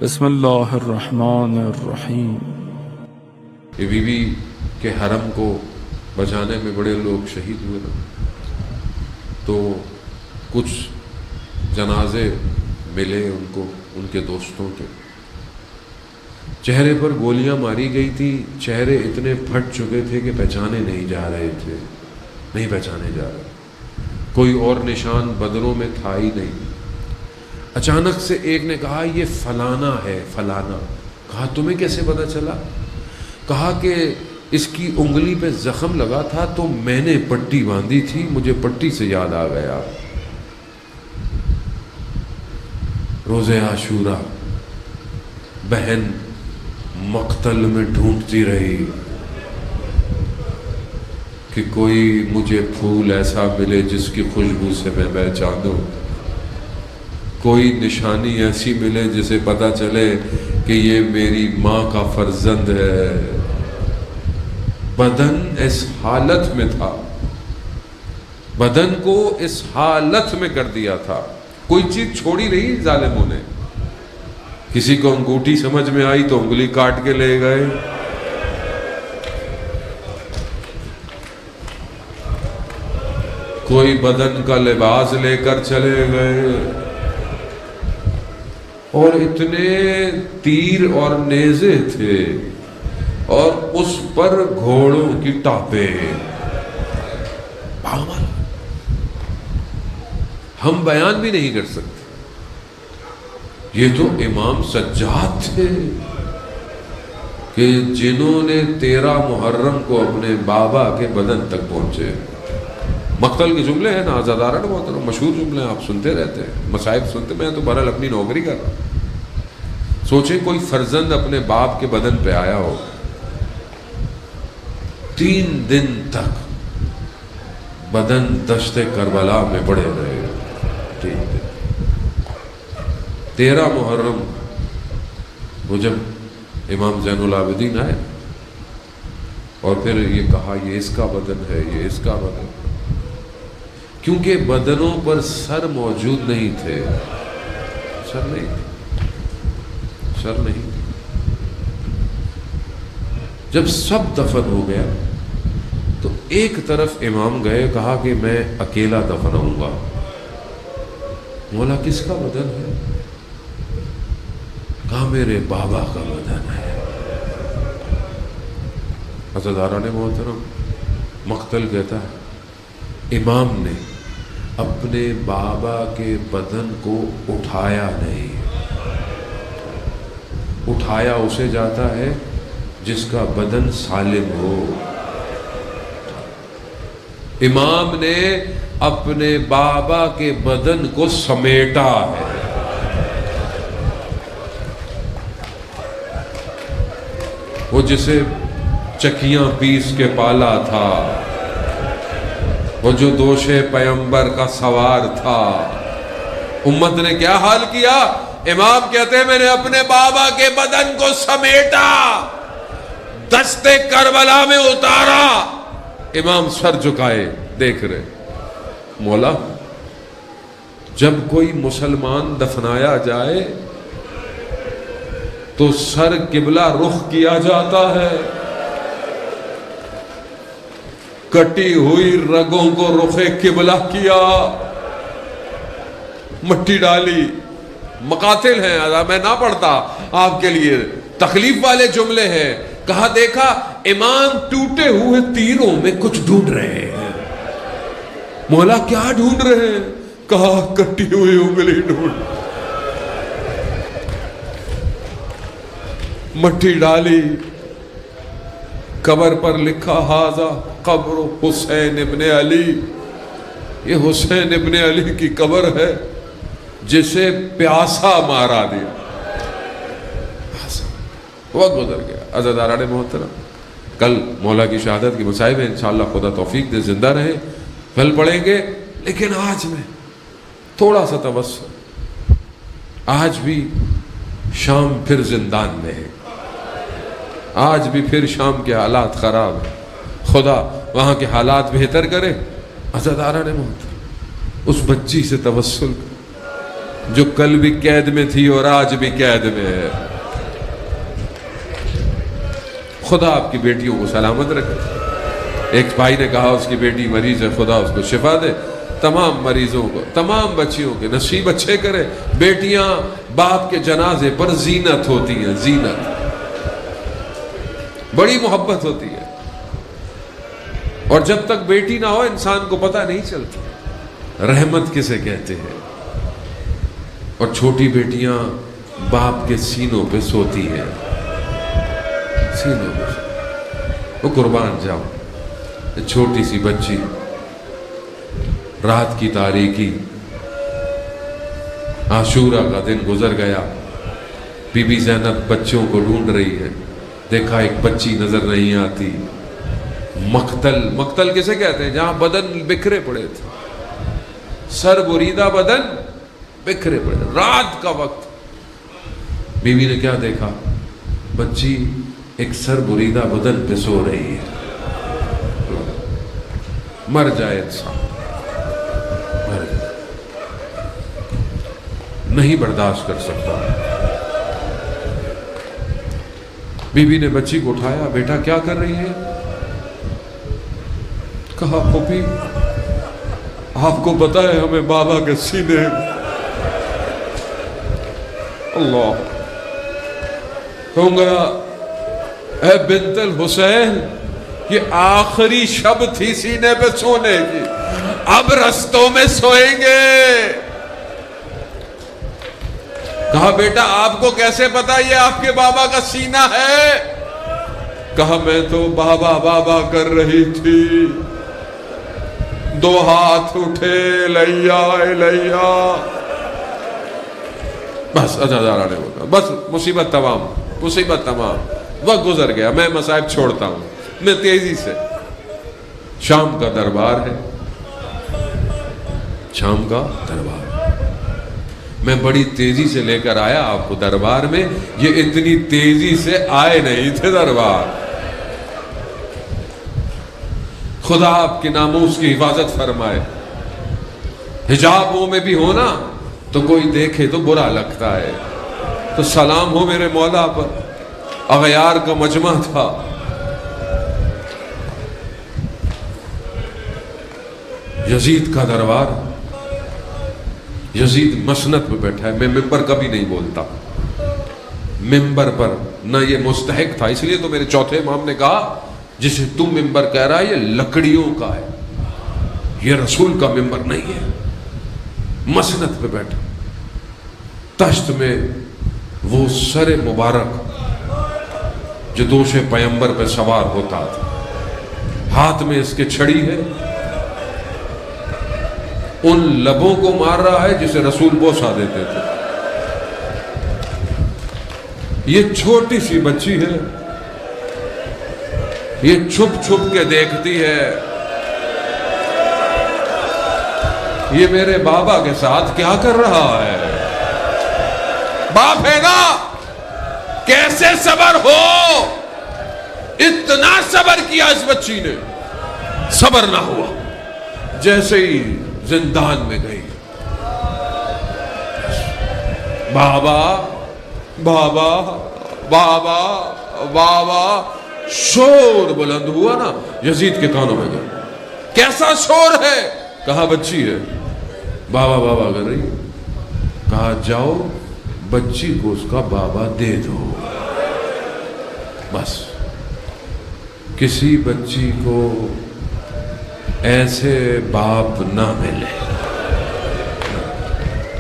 بسم اللہ الرحمن الرحیم۔ یہ بی بی کے حرم کو بچانے میں بڑے لوگ شہید ہوئے نا، تو کچھ جنازے ملے ان کو، ان کے دوستوں کے چہرے پر گولیاں ماری گئی تھی، چہرے اتنے پھٹ چکے تھے کہ پہچانے نہیں جا رہے تھے، نہیں پہچانے جا رہے، کوئی اور نشان بدنوں میں تھا ہی نہیں۔ اچانک سے ایک نے کہا یہ فلانا ہے، فلانا۔ کہا تمہیں کیسے پتا چلا؟ کہا کہ اس کی انگلی پہ زخم لگا تھا تو میں نے پٹی باندھی تھی، مجھے پٹی سے یاد آ گیا۔ روز عاشورہ بہن مقتل میں ڈھونڈتی رہی کہ کوئی مجھے پھول ایسا ملے جس کی خوشبو سے میں پہچانوں، کوئی نشانی ایسی ملے جسے پتہ چلے کہ یہ میری ماں کا فرزند ہے۔ بدن اس حالت میں تھا، بدن کو اس حالت میں کر دیا تھا، کوئی چیز چھوڑی نہیں ظالموں نے۔ کسی کو انگوٹھی سمجھ میں آئی تو انگلی کاٹ کے لے گئے، کوئی بدن کا لباس لے کر چلے گئے، اور اتنے تیر اور نیزے تھے اور اس پر گھوڑوں کی ٹاپیں۔ ہم بیان بھی نہیں کر سکتے۔ یہ تو امام سجاد تھے کہ جنہوں نے 13 محرم کو اپنے بابا کے بدن تک پہنچے۔ مقتل کے جملے ہیں نا، آزادارہ محترم، مشہور جملے ہیں، آپ سنتے رہتے ہیں، مصائب سنتے، میں تو بہرحال اپنی نوکری کر رہا ہوں۔ سوچیں کوئی فرزند اپنے باپ کے بدن پہ آیا ہو، 3 دن تک بدن دشت کربلا میں پڑے رہے، 3 دن۔ 13 محرم وہ جب امام زین العابدین آئے اور پھر یہ کہا یہ اس کا بدن ہے، یہ اس کا بدن ہے، کیونکہ بدنوں پر سر موجود نہیں تھے، سر نہیں تھے، سر نہیں تھے۔ جب سب دفن ہو گیا تو ایک طرف امام گئے، کہا کہ میں اکیلا دفن ہوں گا۔ مولا کس کا بدن ہے؟ کہا میرے بابا کا بدن ہے۔ عزیزاران محترم، مقتل کہتا ہے امام نے اپنے بابا کے بدن کو اٹھایا نہیں۔ اٹھایا اسے جاتا ہے جس کا بدن سالم ہو۔ امام نے اپنے بابا کے بدن کو سمیٹا ہے۔ وہ جسے چکیاں پیس کے پالا تھا، وہ جو دوش پیغمبر کا سوار تھا، امت نے کیا حال کیا؟ امام کہتے ہیں میں نے اپنے بابا کے بدن کو سمیٹا، دشت کربلا میں اتارا۔ امام سر جھکائے دیکھ رہے، مولا جب کوئی مسلمان دفنایا جائے تو سر قبلہ رخ کیا جاتا ہے، کٹی ہوئی رگوں کو رخ قبلہ کیا، مٹی ڈالی۔ مقاتل ہیں، میں نہ پڑھتا آپ کے لیے، تکلیف والے جملے ہیں۔ کہا دیکھا امام ٹوٹے ہوئے تیروں میں کچھ ڈھونڈ رہے ہیں۔ مولا کیا ڈھونڈ رہے ہیں؟ کہا کٹی ہوئی انگلی ڈھونڈ۔ مٹی ڈالی، قبر پر لکھا ھذا قبر حسین ابن علی، یہ حسین ابن علی کی قبر ہے جسے پیاسا مارا دیا۔ وقت گزر گیا۔ عزیزاران محترم، کل مولا کی شہادت کی مصائب ہے، انشاءاللہ خدا توفیق دے زندہ رہے، کل پڑھیں گے، لیکن آج میں تھوڑا سا توسل، آج بھی شام پھر زندان میں ہے، آج بھی پھر شام کے حالات خراب ہیں، خدا وہاں کے حالات بہتر کرے۔ عزیزاران محترم، اس بچی سے توسل جو کل بھی قید میں تھی اور آج بھی قید میں ہے. خدا آپ کی بیٹیوں کو سلامت رکھے. ایک بھائی نے کہا اس کی بیٹی مریض ہے، خدا اس کو شفا دے. تمام مریضوں کو، تمام بچیوں کے نصیب اچھے کرے. بیٹیاں باپ کے جنازے پر زینت ہوتی ہیں، زینت، بڑی محبت ہوتی ہے. اور جب تک بیٹی نہ ہو انسان کو پتہ نہیں چلتا رحمت کسے کہتے ہیں. اور چھوٹی بیٹیاں باپ کے سینوں پہ سوتی ہیں، سینوں پہ. وہ قربان جاؤ، چھوٹی سی بچی، رات کی تاریکی، عاشورہ کا دن گزر گیا. بی بی زینب بچوں کو ڈھونڈ رہی ہے، دیکھا ایک بچی نظر نہیں آتی. مقتل کسے کہتے ہیں؟ جہاں بدن بکھرے پڑے تھے، سر بریدہ بدن بکھرے پڑے. رات کا وقت بی بی نے کیا دیکھا؟ بچی ایک سر بریدہ بدن پہ سو رہی ہے. مر جائے انسان، مر جائے، نہیں برداشت کر سکتا. بی بی نے بچی کو اٹھایا، بیٹا کیا کر رہی ہے؟ کہا پھوپھی آپ کو پتا ہے ہمیں بابا کے سینے. اللہ کہوں گا اے بنت الحسین، یہ آخری شب تھی سینے پہ سونے کی، اب رستوں میں سوئیں گے. کہا بیٹا آپ کو کیسے پتا یہ آپ کے بابا کا سینہ ہے؟ کہا میں تو بابا بابا کر رہی تھی، دو ہاتھ اٹھے، لیا لیا. بس ازادارہ نے بولا بس مصیبت تمام، مصیبت تمام. وقت گزر گیا، میں مصائب چھوڑتا ہوں. میں تیزی سے، شام کا دربار ہے، شام کا دربار، میں بڑی تیزی سے لے کر آیا آپ کو دربار میں. یہ اتنی تیزی سے آئے نہیں تھے دربار. خدا آپ کے ناموس کی حفاظت فرمائے. حجاب منہ میں بھی ہونا تو کوئی دیکھے تو برا لگتا ہے. تو سلام ہو میرے مولا پر. اغیار کا مجمع تھا، یزید کا دربار. یزید مسند پہ بیٹھا ہے. میں ممبر کبھی نہیں بولتا، ممبر پر نہ یہ مستحق تھا. اس لیے تو میرے چوتھے امام نے کہا جسے تم ممبر کہہ رہا ہے یہ لکڑیوں کا ہے، یہ رسول کا ممبر نہیں ہے. مسند پہ بیٹھا، تشت میں وہ سر مبارک جو دوش پیمبر پہ سوار ہوتا تھا، ہاتھ میں اس کے چھڑی ہے، ان لبوں کو مار رہا ہے جسے رسول بوسہ دیتے تھے. یہ چھوٹی سی بچی ہے، یہ چھپ چھپ کے دیکھتی ہے یہ میرے بابا کے ساتھ کیا کر رہا ہے. باپ ہے نا، کیسے صبر ہو. اتنا صبر کیا اس بچی نے، صبر نہ ہوا. جیسے ہی زندان میں گئی، بابا بابا بابا بابا شور بلند ہوا نا، یزید کے کانوں میں گیا. کیسا شور ہے؟ کہا بچی ہے. بابا بابا کر رہی. کہا جاؤ بچی کو اس کا بابا دے دو. بس کسی بچی کو ایسے باپ نہ ملے.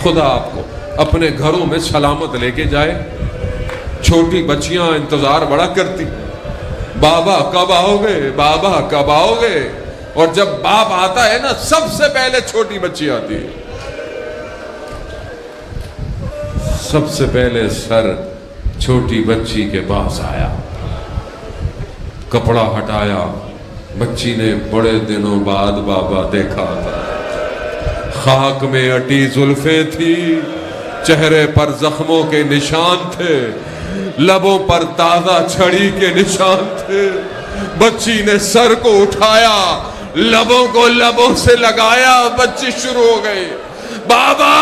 خدا آپ کو اپنے گھروں میں سلامت لے کے جائے. چھوٹی بچیاں انتظار بڑا کرتی، بابا کب آؤ گے، بابا کب آؤ گے. اور جب باپ آتا ہے نا سب سے پہلے چھوٹی بچی آتی ہے. سب سے پہلے سر چھوٹی بچی کے پاس آیا، کپڑا ہٹایا. بچی نے بڑے دنوں بعد بابا دیکھا تھا. خاک میں اٹی زلفیں تھی، چہرے پر زخموں کے نشان تھے، لبوں پر تازہ چھڑی کے نشان تھے. بچی نے سر کو اٹھایا، لبوں کو لبوں سے لگایا. بچی شروع ہو گئی، بابا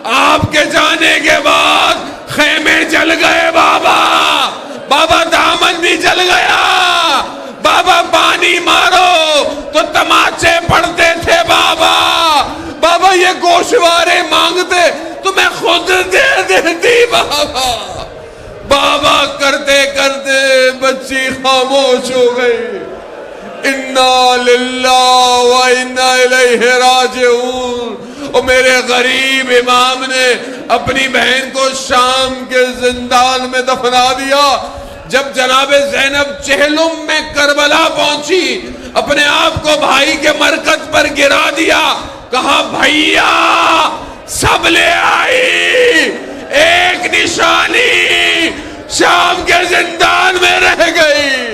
آپ کے جانے کے بعد خیمے جل گئے بابا، بابا دامن بھی جل گیا، بابا پانی مارو تو تماچے پڑتے تھے بابا، بابا یہ گوشوارے مانگتے تو میں خود دے دیتی بابا، بابا کرتے کرتے بچی خاموش ہو گئی۔ انا للہ و انا الیہ راجعون۔ اور میرے غریب امام نے اپنی بہن کو شام کے زندان میں دفنا دیا۔ جب جناب زینب چہلم میں کربلا پہنچی، اپنے آپ کو بھائی کے مرکز پر گرا دیا، کہا بھائیا سب لے آئی، ایک نشانی شام کے زندان میں رہ گئی۔